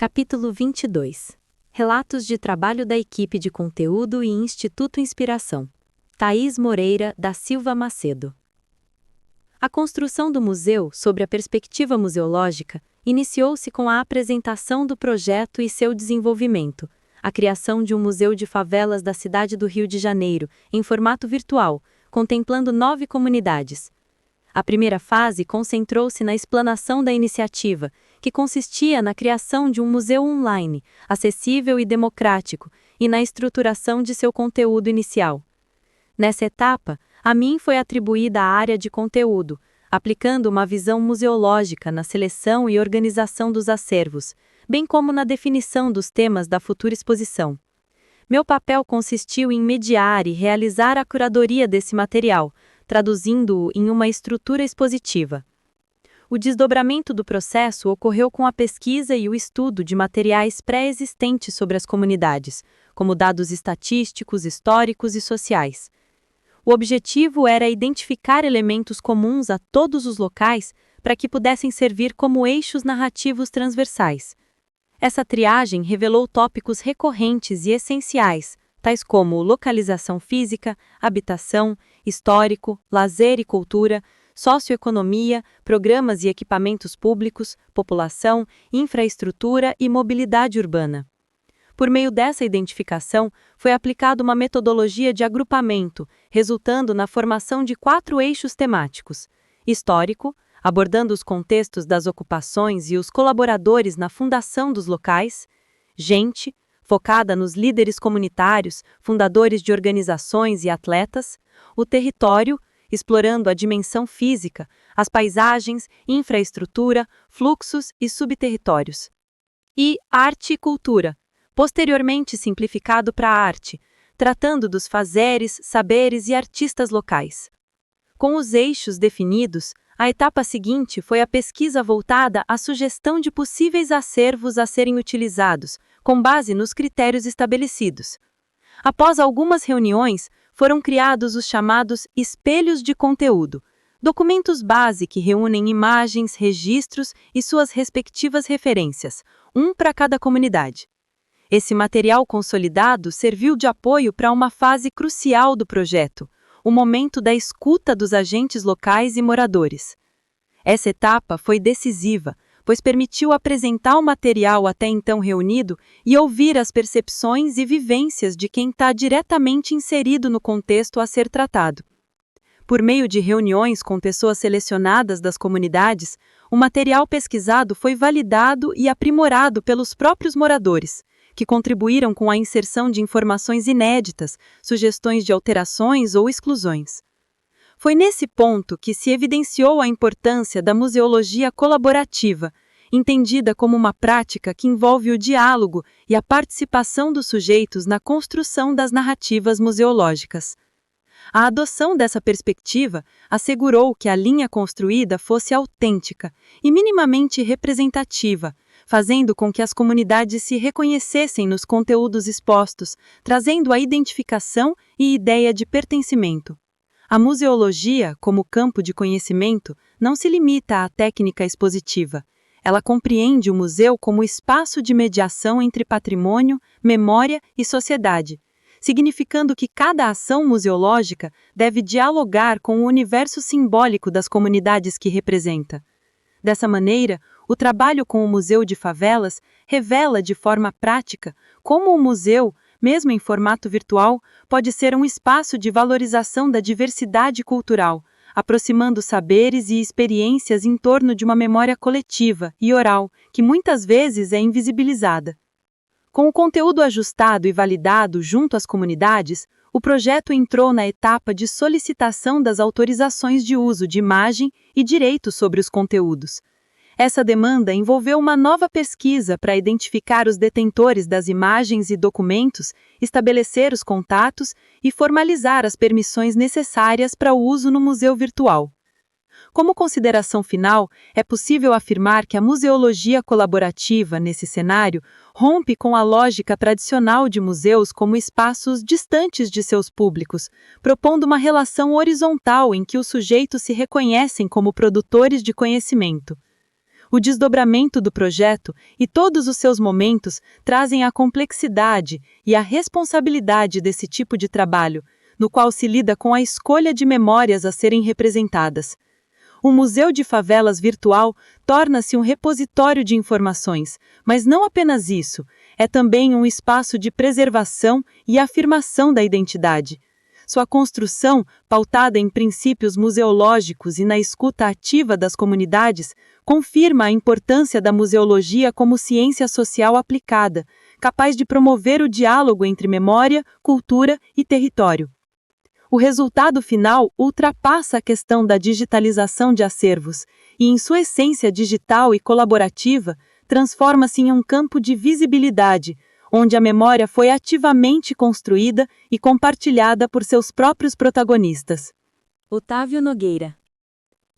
Capítulo 22. Relatos de trabalho da equipe de conteúdo e Instituto Inspiração. Thaís Moreira da Silva Macedo. A construção do museu, sob a perspectiva museológica, iniciou-se com a apresentação do projeto e seu desenvolvimento, a criação de um museu de favelas da cidade do Rio de Janeiro, em formato virtual, contemplando 9 comunidades. A primeira fase concentrou-se na explanação da iniciativa, que consistia na criação de um museu online, acessível e democrático, e na estruturação de seu conteúdo inicial. Nessa etapa, a mim foi atribuída a área de conteúdo, aplicando uma visão museológica na seleção e organização dos acervos, bem como na definição dos temas da futura exposição. Meu papel consistiu em mediar e realizar a curadoria desse material, traduzindo-o em uma estrutura expositiva. O desdobramento do processo ocorreu com a pesquisa e o estudo de materiais pré-existentes sobre as comunidades, como dados estatísticos, históricos e sociais. O objetivo era identificar elementos comuns a todos os locais para que pudessem servir como eixos narrativos transversais. Essa triagem revelou tópicos recorrentes e essenciais, tais como localização física, habitação, histórico, lazer e cultura, socioeconomia, programas e equipamentos públicos, população, infraestrutura e mobilidade urbana. Por meio dessa identificação, foi aplicada uma metodologia de agrupamento, resultando na formação de 4 eixos temáticos: histórico, abordando os contextos das ocupações e os colaboradores na fundação dos locais; gente, focada nos líderes comunitários, fundadores de organizações e atletas; o território, explorando a dimensão física, as paisagens, infraestrutura, fluxos e subterritórios; e arte e cultura, posteriormente simplificado para a arte, tratando dos fazeres, saberes e artistas locais. Com os eixos definidos, a etapa seguinte foi a pesquisa voltada à sugestão de possíveis acervos a serem utilizados, com base nos critérios estabelecidos. Após algumas reuniões, foram criados os chamados espelhos de conteúdo, documentos base que reúnem imagens, registros e suas respectivas referências, um para cada comunidade. Esse material consolidado serviu de apoio para uma fase crucial do projeto, o momento da escuta dos agentes locais e moradores. Essa etapa foi decisiva, pois permitiu apresentar o material até então reunido e ouvir as percepções e vivências de quem está diretamente inserido no contexto a ser tratado. Por meio de reuniões com pessoas selecionadas das comunidades, o material pesquisado foi validado e aprimorado pelos próprios moradores, que contribuíram com a inserção de informações inéditas, sugestões de alterações ou exclusões. Foi nesse ponto que se evidenciou a importância da museologia colaborativa, entendida como uma prática que envolve o diálogo e a participação dos sujeitos na construção das narrativas museológicas. A adoção dessa perspectiva assegurou que a linha construída fosse autêntica e minimamente representativa, fazendo com que as comunidades se reconhecessem nos conteúdos expostos, trazendo a identificação e ideia de pertencimento. A museologia, como campo de conhecimento, não se limita à técnica expositiva. Ela compreende o museu como espaço de mediação entre patrimônio, memória e sociedade, significando que cada ação museológica deve dialogar com o universo simbólico das comunidades que representa. Dessa maneira, o trabalho com o Museu de Favelas revela de forma prática como o museu, mesmo em formato virtual, pode ser um espaço de valorização da diversidade cultural, aproximando saberes e experiências em torno de uma memória coletiva e oral, que muitas vezes é invisibilizada. Com o conteúdo ajustado e validado junto às comunidades, o projeto entrou na etapa de solicitação das autorizações de uso de imagem e direitos sobre os conteúdos. Essa demanda envolveu uma nova pesquisa para identificar os detentores das imagens e documentos, estabelecer os contatos e formalizar as permissões necessárias para o uso no museu virtual. Como consideração final, é possível afirmar que a museologia colaborativa, nesse cenário, rompe com a lógica tradicional de museus como espaços distantes de seus públicos, propondo uma relação horizontal em que os sujeitos se reconhecem como produtores de conhecimento. O desdobramento do projeto e todos os seus momentos trazem a complexidade e a responsabilidade desse tipo de trabalho, no qual se lida com a escolha de memórias a serem representadas. O Museu de Favelas virtual torna-se um repositório de informações, mas não apenas isso, é também um espaço de preservação e afirmação da identidade. Sua construção, pautada em princípios museológicos e na escuta ativa das comunidades, confirma a importância da museologia como ciência social aplicada, capaz de promover o diálogo entre memória, cultura e território. O resultado final ultrapassa a questão da digitalização de acervos e, em sua essência digital e colaborativa, transforma-se em um campo de visibilidade, onde a memória foi ativamente construída e compartilhada por seus próprios protagonistas. Otávio Nogueira.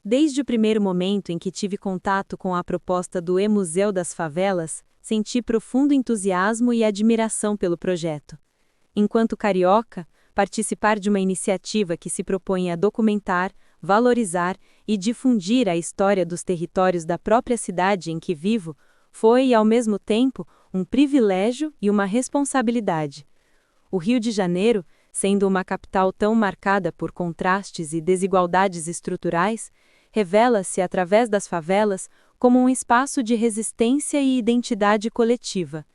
Desde o primeiro momento em que tive contato com a proposta do E-Museu das Favelas, senti profundo entusiasmo e admiração pelo projeto. Enquanto carioca, participar de uma iniciativa que se propõe a documentar, valorizar e difundir a história dos territórios da própria cidade em que vivo foi, ao mesmo tempo, um privilégio e uma responsabilidade. O Rio de Janeiro, sendo uma capital tão marcada por contrastes e desigualdades estruturais, revela-se através das favelas como um espaço de resistência e identidade coletiva.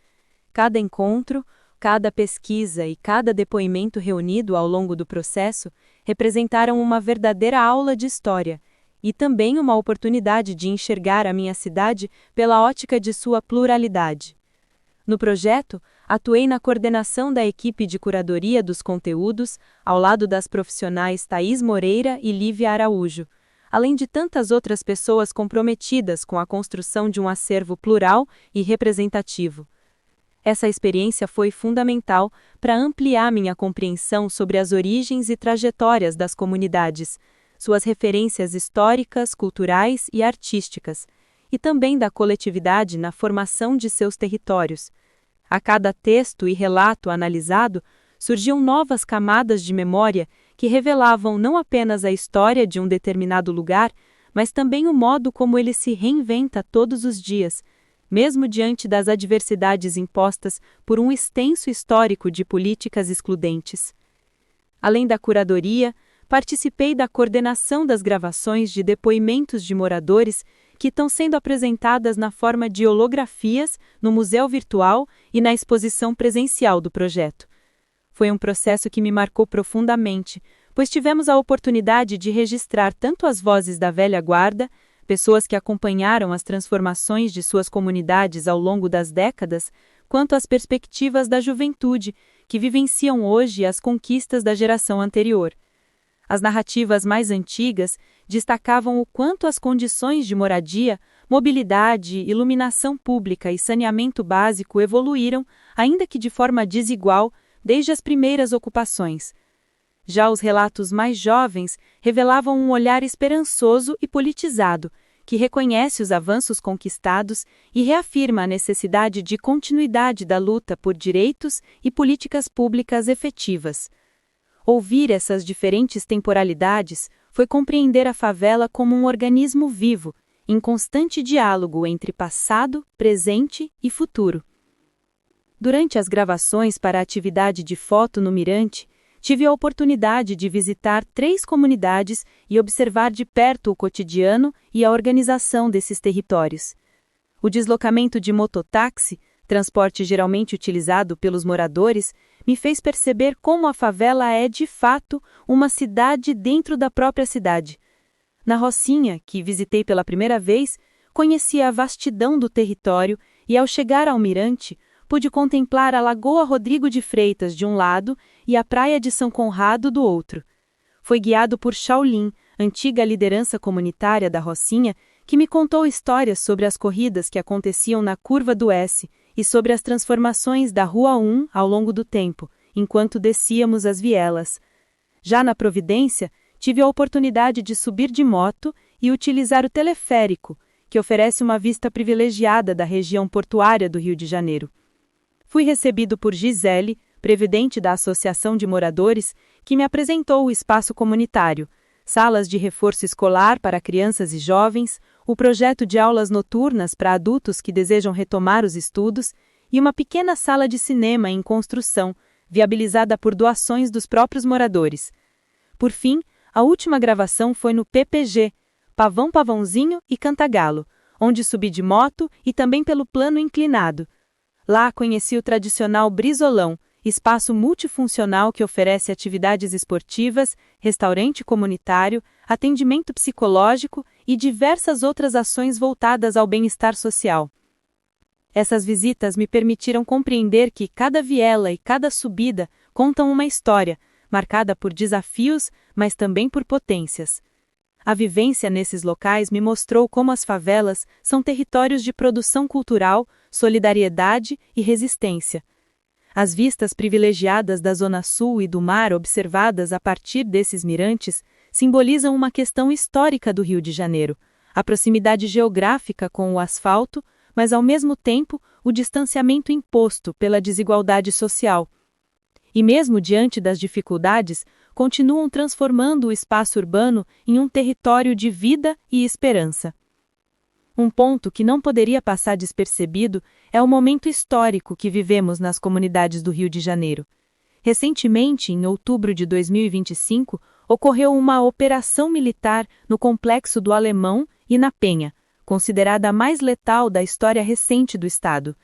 Cada encontro, cada pesquisa e cada depoimento reunido ao longo do processo representaram uma verdadeira aula de história e também uma oportunidade de enxergar a minha cidade pela ótica de sua pluralidade. No projeto, atuei na coordenação da equipe de curadoria dos conteúdos, ao lado das profissionais Thaís Moreira e Lívia Araújo, além de tantas outras pessoas comprometidas com a construção de um acervo plural e representativo. Essa experiência foi fundamental para ampliar minha compreensão sobre as origens e trajetórias das comunidades, suas referências históricas, culturais e artísticas, e também da coletividade na formação de seus territórios. A cada texto e relato analisado, surgiam novas camadas de memória que revelavam não apenas a história de um determinado lugar, mas também o modo como ele se reinventa todos os dias, mesmo diante das adversidades impostas por um extenso histórico de políticas excludentes. Além da curadoria, participei da coordenação das gravações de depoimentos de moradores que estão sendo apresentadas na forma de holografias no Museu Virtual e na exposição presencial do projeto. Foi um processo que me marcou profundamente, pois tivemos a oportunidade de registrar tanto as vozes da velha guarda, pessoas que acompanharam as transformações de suas comunidades ao longo das décadas, quanto as perspectivas da juventude, que vivenciam hoje as conquistas da geração anterior. As narrativas mais antigas destacavam o quanto as condições de moradia, mobilidade, iluminação pública e saneamento básico evoluíram, ainda que de forma desigual, desde as primeiras ocupações. Já os relatos mais jovens revelavam um olhar esperançoso e politizado, que reconhece os avanços conquistados e reafirma a necessidade de continuidade da luta por direitos e políticas públicas efetivas. Ouvir essas diferentes temporalidades foi compreender a favela como um organismo vivo, em constante diálogo entre passado, presente e futuro. Durante as gravações para a atividade de foto no Mirante, tive a oportunidade de visitar 3 comunidades e observar de perto o cotidiano e a organização desses territórios. O deslocamento de mototáxi, transporte geralmente utilizado pelos moradores, me fez perceber como a favela é, de fato, uma cidade dentro da própria cidade. Na Rocinha, que visitei pela primeira vez, conheci a vastidão do território e, ao chegar ao Mirante, pude contemplar a Lagoa Rodrigo de Freitas de um lado e a Praia de São Conrado do outro. Foi guiado por Shaolin, antiga liderança comunitária da Rocinha, que me contou histórias sobre as corridas que aconteciam na Curva do S e sobre as transformações da Rua 1 ao longo do tempo, enquanto descíamos as vielas. Já na Providência, tive a oportunidade de subir de moto e utilizar o teleférico, que oferece uma vista privilegiada da região portuária do Rio de Janeiro. Fui recebido por Gisele, presidente da Associação de Moradores, que me apresentou o espaço comunitário, salas de reforço escolar para crianças e jovens, o projeto de aulas noturnas para adultos que desejam retomar os estudos e uma pequena sala de cinema em construção, viabilizada por doações dos próprios moradores. Por fim, a última gravação foi no PPG, Pavão Pavãozinho e Cantagalo, onde subi de moto e também pelo plano inclinado. Lá conheci o tradicional Brizolão, espaço multifuncional que oferece atividades esportivas, restaurante comunitário, atendimento psicológico e diversas outras ações voltadas ao bem-estar social. Essas visitas me permitiram compreender que cada viela e cada subida contam uma história, marcada por desafios, mas também por potências. A vivência nesses locais me mostrou como as favelas são territórios de produção cultural, solidariedade e resistência. As vistas privilegiadas da Zona Sul e do mar observadas a partir desses mirantes simbolizam uma questão histórica do Rio de Janeiro, a proximidade geográfica com o asfalto, mas ao mesmo tempo o distanciamento imposto pela desigualdade social. E mesmo diante das dificuldades, continuam transformando o espaço urbano em um território de vida e esperança. Um ponto que não poderia passar despercebido é o momento histórico que vivemos nas comunidades do Rio de Janeiro. Recentemente, em outubro de 2025, ocorreu uma operação militar no Complexo do Alemão e na Penha, considerada a mais letal da história recente do Estado.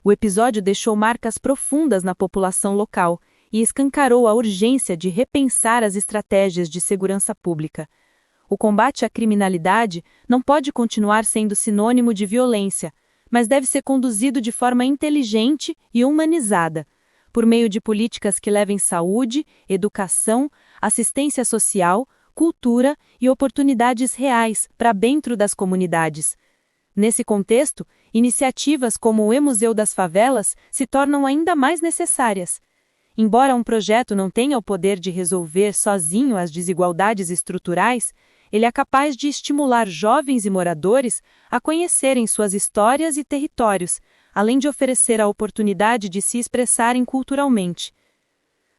O episódio deixou marcas profundas na população local e escancarou a urgência de repensar as estratégias de segurança pública. O combate à criminalidade não pode continuar sendo sinônimo de violência, mas deve ser conduzido de forma inteligente e humanizada, por meio de políticas que levem saúde, educação, assistência social, cultura e oportunidades reais para dentro das comunidades. Nesse contexto, iniciativas como o E-Museu das Favelas se tornam ainda mais necessárias. Embora um projeto não tenha o poder de resolver sozinho as desigualdades estruturais, ele é capaz de estimular jovens e moradores a conhecerem suas histórias e territórios, além de oferecer a oportunidade de se expressarem culturalmente.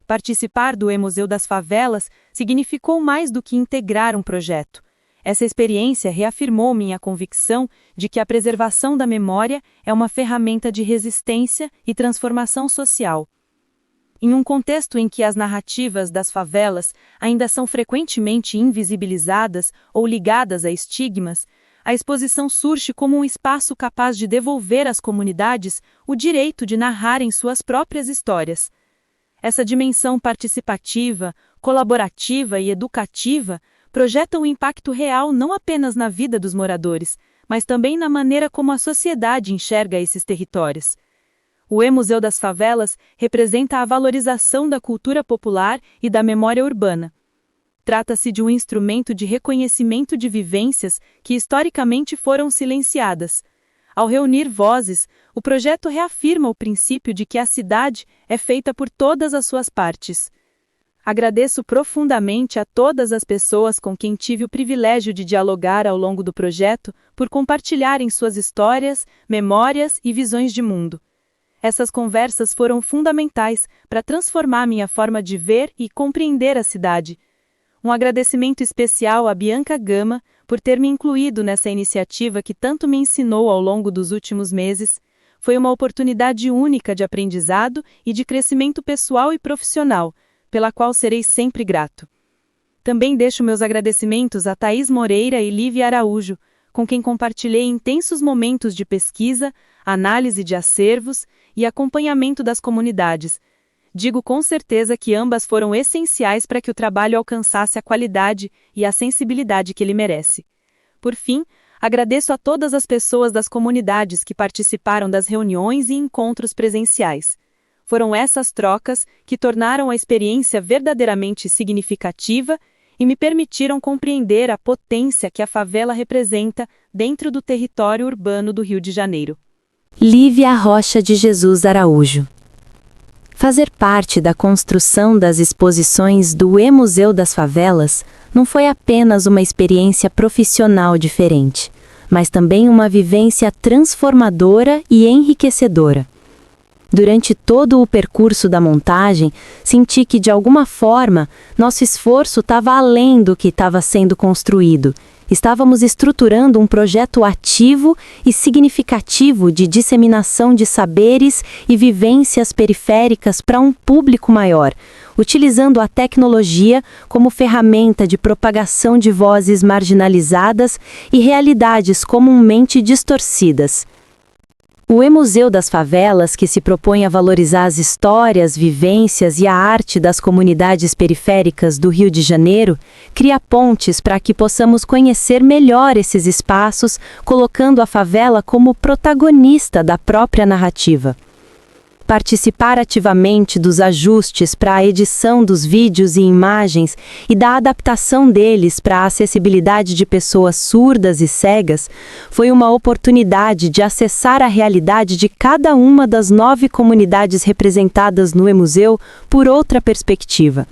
Participar do E-Museu das Favelas significou mais do que integrar um projeto. Essa experiência reafirmou minha convicção de que a preservação da memória é uma ferramenta de resistência e transformação social. Em um contexto em que as narrativas das favelas ainda são frequentemente invisibilizadas ou ligadas a estigmas, a exposição surge como um espaço capaz de devolver às comunidades o direito de narrarem suas próprias histórias. Essa dimensão participativa, colaborativa e educativa projeta um impacto real não apenas na vida dos moradores, mas também na maneira como a sociedade enxerga esses territórios. O E-Museu das Favelas representa a valorização da cultura popular e da memória urbana. Trata-se de um instrumento de reconhecimento de vivências que historicamente foram silenciadas. Ao reunir vozes, o projeto reafirma o princípio de que a cidade é feita por todas as suas partes. Agradeço profundamente a todas as pessoas com quem tive o privilégio de dialogar ao longo do projeto por compartilharem suas histórias, memórias e visões de mundo. Essas conversas foram fundamentais para transformar minha forma de ver e compreender a cidade. Um agradecimento especial a Bianca Gama por ter me incluído nessa iniciativa que tanto me ensinou ao longo dos últimos meses. Foi uma oportunidade única de aprendizado e de crescimento pessoal e profissional, pela qual serei sempre grato. Também deixo meus agradecimentos a Thaís Moreira e Lívia Araújo, com quem compartilhei intensos momentos de pesquisa, análise de acervos e acompanhamento das comunidades. Digo com certeza que ambas foram essenciais para que o trabalho alcançasse a qualidade e a sensibilidade que ele merece. Por fim, agradeço a todas as pessoas das comunidades que participaram das reuniões e encontros presenciais. Foram essas trocas que tornaram a experiência verdadeiramente significativa e me permitiram compreender a potência que a favela representa dentro do território urbano do Rio de Janeiro. Lívia Rocha de Jesus Araújo. Fazer parte da construção das exposições do E-Museu das Favelas não foi apenas uma experiência profissional diferente, mas também uma vivência transformadora e enriquecedora. Durante todo o percurso da montagem, senti que, de alguma forma, nosso esforço estava além do que estava sendo construído, Estávamos estruturando um projeto ativo e significativo de disseminação de saberes e vivências periféricas para um público maior, utilizando a tecnologia como ferramenta de propagação de vozes marginalizadas e realidades comumente distorcidas. O E-Museu das Favelas, que se propõe a valorizar as histórias, vivências e a arte das comunidades periféricas do Rio de Janeiro, cria pontes para que possamos conhecer melhor esses espaços, colocando a favela como protagonista da própria narrativa. Participar ativamente dos ajustes para a edição dos vídeos e imagens e da adaptação deles para a acessibilidade de pessoas surdas e cegas foi uma oportunidade de acessar a realidade de cada uma das 9 comunidades representadas no E-Museu por outra perspectiva.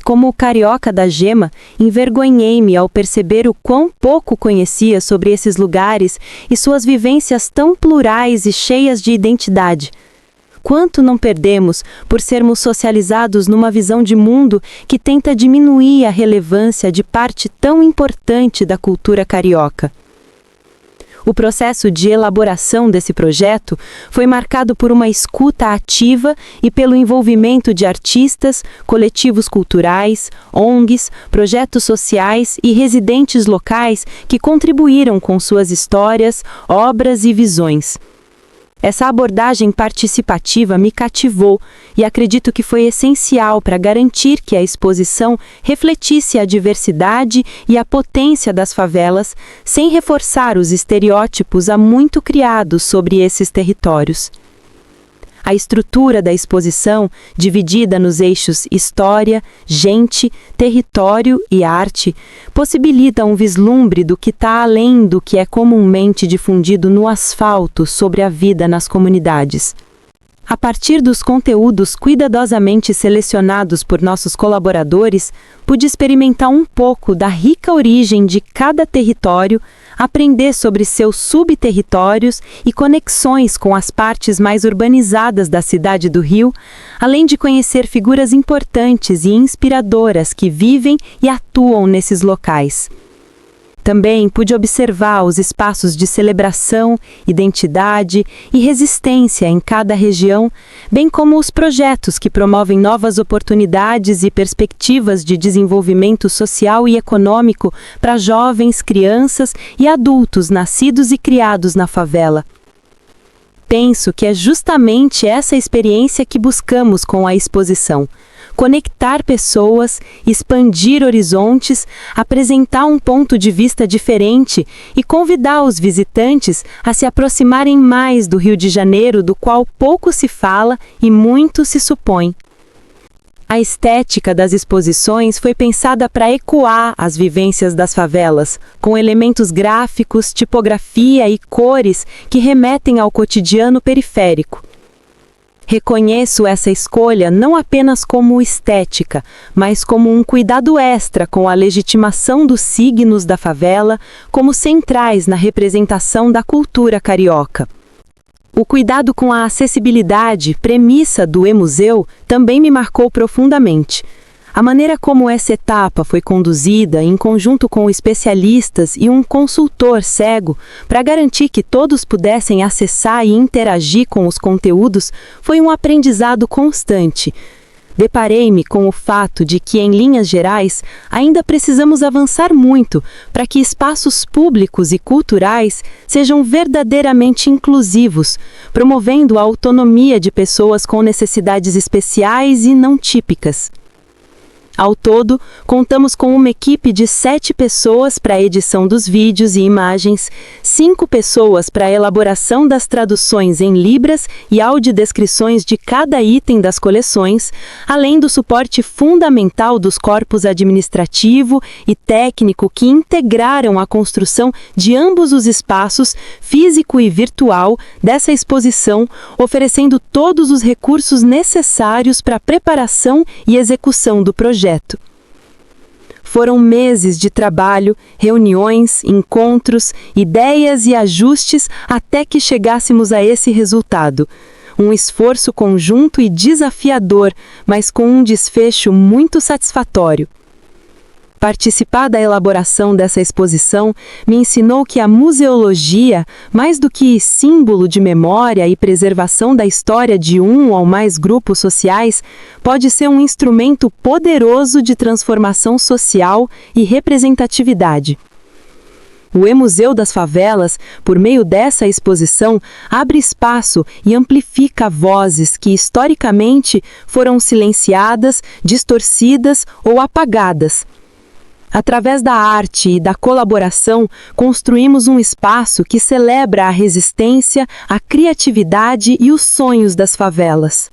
Como carioca da Gema, envergonhei-me ao perceber o quão pouco conhecia sobre esses lugares e suas vivências tão plurais e cheias de identidade. Quanto não perdemos por sermos socializados numa visão de mundo que tenta diminuir a relevância de parte tão importante da cultura carioca. O processo de elaboração desse projeto foi marcado por uma escuta ativa e pelo envolvimento de artistas, coletivos culturais, ONGs, projetos sociais e residentes locais que contribuíram com suas histórias, obras e visões. Essa abordagem participativa me cativou e acredito que foi essencial para garantir que a exposição refletisse a diversidade e a potência das favelas, sem reforçar os estereótipos há muito criados sobre esses territórios. A estrutura da exposição, dividida nos eixos História, Gente, Território e Arte, possibilita um vislumbre do que está além do que é comumente difundido no asfalto sobre a vida nas comunidades. A partir dos conteúdos cuidadosamente selecionados por nossos colaboradores, pude experimentar um pouco da rica origem de cada território, aprender sobre seus subterritórios e conexões com as partes mais urbanizadas da cidade do Rio, além de conhecer figuras importantes e inspiradoras que vivem e atuam nesses locais. Também pude observar os espaços de celebração, identidade e resistência em cada região, bem como os projetos que promovem novas oportunidades e perspectivas de desenvolvimento social e econômico para jovens, crianças e adultos nascidos e criados na favela. Penso que é justamente essa experiência que buscamos com a exposição. Conectar pessoas, expandir horizontes, apresentar um ponto de vista diferente e convidar os visitantes a se aproximarem mais do Rio de Janeiro, do qual pouco se fala e muito se supõe. A estética das exposições foi pensada para ecoar as vivências das favelas, com elementos gráficos, tipografia e cores que remetem ao cotidiano periférico. Reconheço essa escolha não apenas como estética, mas como um cuidado extra com a legitimação dos signos da favela como centrais na representação da cultura carioca. O cuidado com a acessibilidade, premissa do E-Museu, também me marcou profundamente. A maneira como essa etapa foi conduzida em conjunto com especialistas e um consultor cego para garantir que todos pudessem acessar e interagir com os conteúdos foi um aprendizado constante. Deparei-me com o fato de que, em linhas gerais, ainda precisamos avançar muito para que espaços públicos e culturais sejam verdadeiramente inclusivos, promovendo a autonomia de pessoas com necessidades especiais e não típicas. Ao todo, contamos com uma equipe de 7 pessoas para a edição dos vídeos e imagens, 5 pessoas para a elaboração das traduções em libras e audiodescrições de cada item das coleções, além do suporte fundamental dos corpos administrativo e técnico que integraram a construção de ambos os espaços, físico e virtual, dessa exposição, oferecendo todos os recursos necessários para a preparação e execução do projeto. Foram meses de trabalho, reuniões, encontros, ideias e ajustes até que chegássemos a esse resultado. Um esforço conjunto e desafiador, mas com um desfecho muito satisfatório. Participar da elaboração dessa exposição me ensinou que a museologia, mais do que símbolo de memória e preservação da história de um ou mais grupos sociais, pode ser um instrumento poderoso de transformação social e representatividade. O E-Museu das Favelas, por meio dessa exposição, abre espaço e amplifica vozes que historicamente foram silenciadas, distorcidas ou apagadas. Através da arte e da colaboração, construímos um espaço que celebra a resistência, a criatividade e os sonhos das favelas.